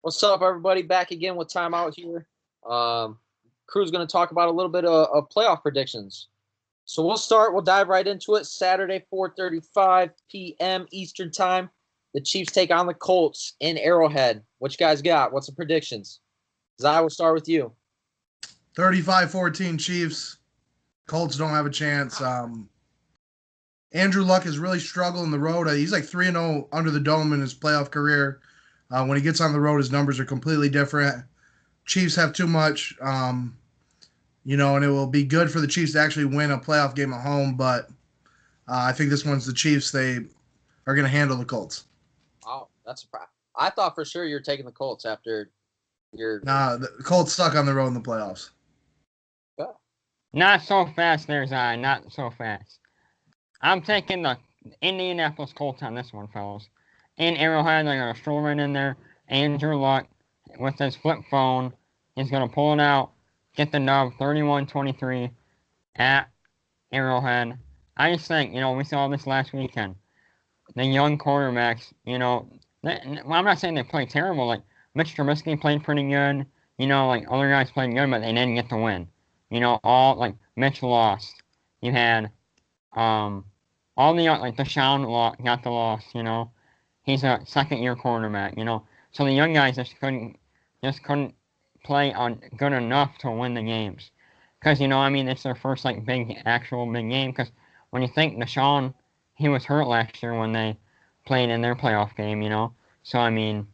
What's up, everybody? Back again with Timeout here. Crew's going to talk about a little bit of playoff predictions. So we'll dive right into it. Saturday, 4:35 p.m. Eastern Time. The Chiefs take on the Colts in Arrowhead. What you guys got? What's the predictions? Zai, we'll start with you. 35-14 Chiefs. Colts don't have a chance. Andrew Luck has really struggled on the road. He's like 3-0 under the dome in his playoff career. When he gets on the road, his numbers are completely different. Chiefs have too much, and it will be good for the Chiefs to actually win a playoff game at home. But I think this one's the Chiefs. They are going to handle the Colts. Oh, that's a surprise. I thought for sure you were taking the Colts after your. Nah, the Colts stuck on the road in the playoffs. Yeah. Not so fast, there's not so fast. I'm taking the Indianapolis Colts on this one, fellas. In Arrowhead, they're going to stroll right in there. Andrew Luck, with his flip phone, is going to pull it out, get the dub, 31-23 at Arrowhead. I just think, we saw this last weekend. The young quarterbacks, I'm not saying they played terrible. Like, Mitch Trubisky played pretty good. Other guys played good, but they didn't get the win. Mitch lost. You had, all the, Deshaun got the loss, He's a second-year quarterback, So the young guys just couldn't play on good enough to win the games. Because, it's their first, actual big game. Because when you think Deshaun, he was hurt last year when they played in their playoff game, So, and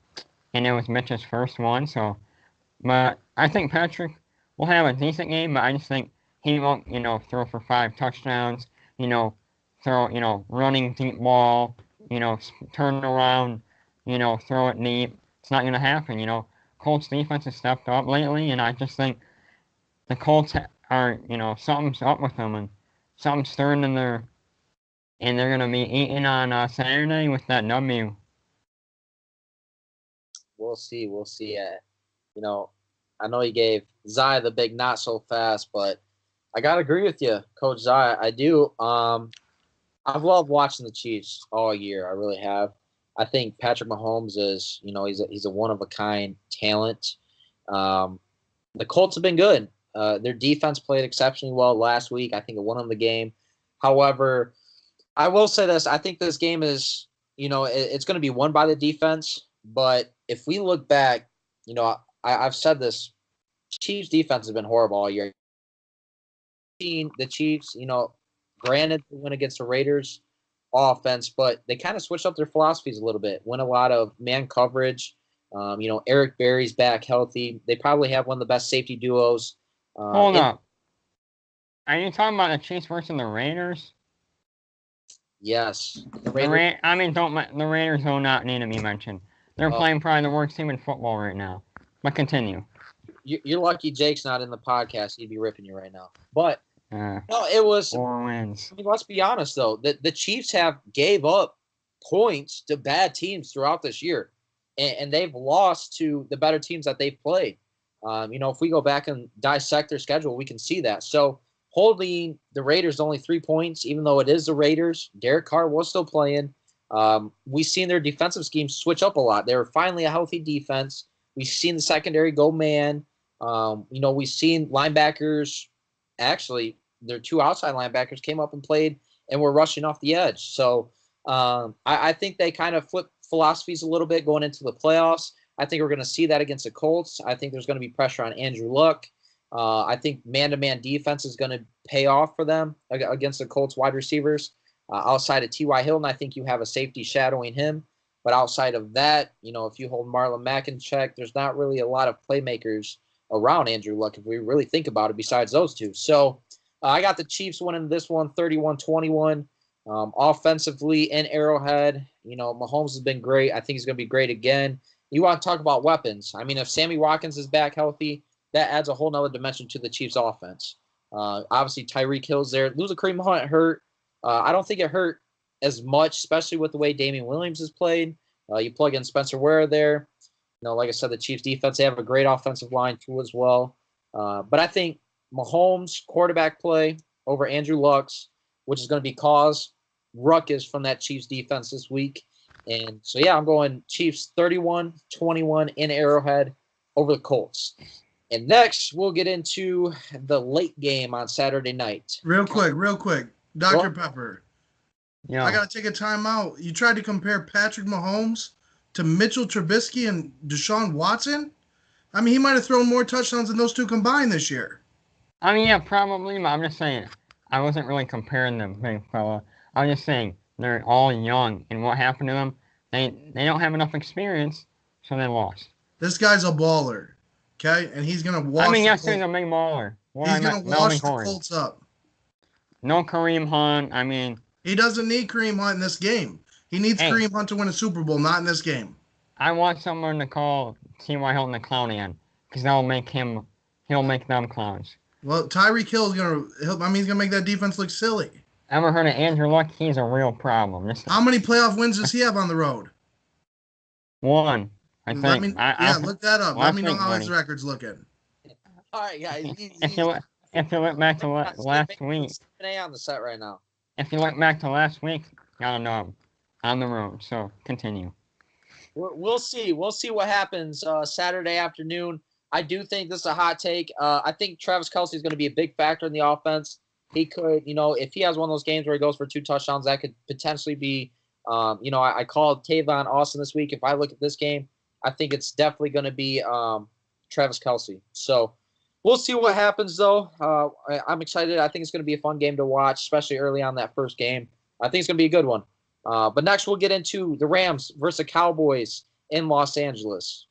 it was Mitch's first one, so. But I think Patrick will have a decent game, but I just think he won't, throw for 5 touchdowns, throw, running deep ball, turn around, throw it deep. It's not going to happen, Colts defense has stepped up lately, and I just think the Colts are, something's up with them, and something's stirring in their, and they're going to be eating on Saturday with that W. We'll see. I know you gave Zai the big not so fast, but I got to agree with you, Coach Zai. I do. I've loved watching the Chiefs all year. I really have. I think Patrick Mahomes is, he's a one-of-a-kind talent. The Colts have been good. Their defense played exceptionally well last week. I think it won them the game. However, I will say this. I think this game is, it's going to be won by the defense. But if we look back, I've said this, Chiefs defense has been horrible all year. The Chiefs, granted the win against the Raiders offense, but they kind of switched up their philosophies a little bit. Win a lot of man coverage. Eric Berry's back healthy. They probably have one of the best safety duos. Hold up. Are you talking about the Chiefs versus the Raiders? Yes. The Raiders do not need to be mentioned. They're playing probably the worst team in football right now. But continue. You're lucky Jake's not in the podcast. He'd be ripping you right now. But no, it was 4 wins. Let's be honest though. The Chiefs have gave up points to bad teams throughout this year, and they've lost to the better teams that they've played. If we go back and dissect their schedule, we can see that. So holding the Raiders only 3 points, even though it is the Raiders, Derek Carr was still playing. We've seen their defensive schemes switch up a lot. They were finally a healthy defense. We've seen the secondary go man. We've seen linebackers. Actually, their 2 outside linebackers came up and played and were rushing off the edge. So I think they kind of flipped philosophies a little bit going into the playoffs. I think we're going to see that against the Colts. I think there's going to be pressure on Andrew Luck. I think man-to-man defense is going to pay off for them against the Colts wide receivers. Outside of T.Y. Hilton, I think you have a safety shadowing him. But outside of that, if you hold Marlon Mack in check, there's not really a lot of playmakers around Andrew Luck if we really think about it besides those two. So I got the Chiefs winning this one 31-21. Offensively in Arrowhead, Mahomes has been great. I think he's going to be great again. You want to talk about weapons. If Sammy Watkins is back healthy, that adds a whole nother dimension to the Chiefs offense. Obviously, Tyreek Hill's there. Losing Kareem Hunt hurt. I don't think it hurt as much, especially with the way Damian Williams has played. You plug in Spencer Ware there. Like I said, the Chiefs defense, they have a great offensive line too as well. But I think Mahomes' quarterback play over Andrew Luck's, which is going to be cause ruckus from that Chiefs defense this week. And so, yeah, I'm going Chiefs 31-21 in Arrowhead over the Colts. And next, we'll get into the late game on Saturday night. Real quick. Dr. Pepper. Yeah. I got to take a timeout. You tried to compare Patrick Mahomes to Mitchell Trubisky and Deshaun Watson? I mean, he might have thrown more touchdowns than those two combined this year. I mean, yeah, probably, but I'm just saying, I wasn't really comparing them, big fella. I was just saying, they're all young, and what happened to them, they don't have enough experience, so they lost. This guy's a baller, okay? And he's going to wash I mean, the yes, he's Colts. a big baller. He's going to wash the Colts up. No Kareem Hunt, I mean. He doesn't need Kareem Hunt in this game. He needs Kareem Hunt to win a Super Bowl, not in this game. I want someone to call T.Y. Hilton a clown again, because he'll make them clowns. Well, Tyreek Hill is he's gonna make that defense look silly. Ever heard of Andrew Luck? He's a real problem. How many playoff wins does he have on the road? One, I think. Look that up. Let me know how his record's looking. All right, guys. If you look back to last week, on the set right now. If you look back to last week, gotta know on the road. So continue. We'll see. We'll see what happens Saturday afternoon. I do think this is a hot take. I think Travis Kelce is going to be a big factor in the offense. He could, if he has one of those games where he goes for 2 touchdowns, that could potentially be, I called Tavon Austin this week. If I look at this game, I think it's definitely going to be Travis Kelce. So we'll see what happens, though. I'm excited. I think it's going to be a fun game to watch, especially early on that first game. I think it's going to be a good one. But next, we'll get into the Rams versus the Cowboys in Los Angeles.